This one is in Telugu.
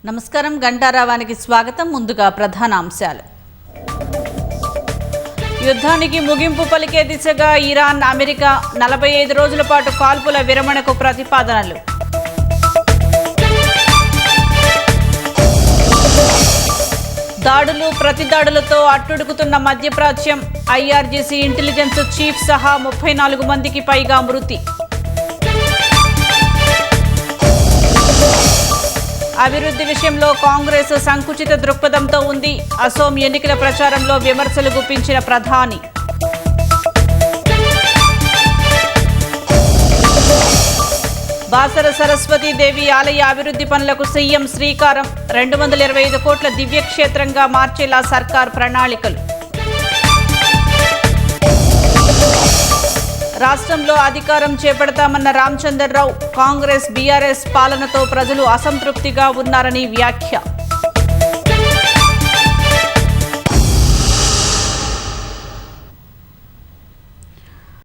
నమస్కారం గంటారావానికి స్వాగతం. ముందుగా ప్రధాన అంశాలు. యుద్ధానికి ముగింపు పలికే దిశగా ఇరాన్, అమెరికా 45 రోజుల పాటు కాల్పుల విరమణకు ప్రతిపాదనలు. దాడులు ప్రతిదాడులతో అట్టుడుకుతున్న మధ్యప్రాచ్యం. ఐఆర్జీసీ ఇంటెలిజెన్స్ చీఫ్ సహా 34 మందికి పైగా మృతి. అభివృద్ధి విషయంలో కాంగ్రెస్ సంకుచిత దృక్పథంతో ఉంది. అసోం ఎన్నికల ప్రచారంలో విమర్శలు గుప్పించిన ప్రధాని. బాసర సరస్వతీదేవి ఆలయ అభివృద్ధి పనులకు సీఎం శ్రీకారం. 225 కోట్ల దివ్యక్షేత్రంగా మార్చేలా సర్కార్ ప్రణాళికలు. రాష్ట్రంలో అధికారం చేపడతామన్న రామచంద్రరావు. కాంగ్రెస్, బీఆర్ఎస్ పాలనతో ప్రజలు అసంతృప్తిగా ఉన్నారని వ్యాఖ్య.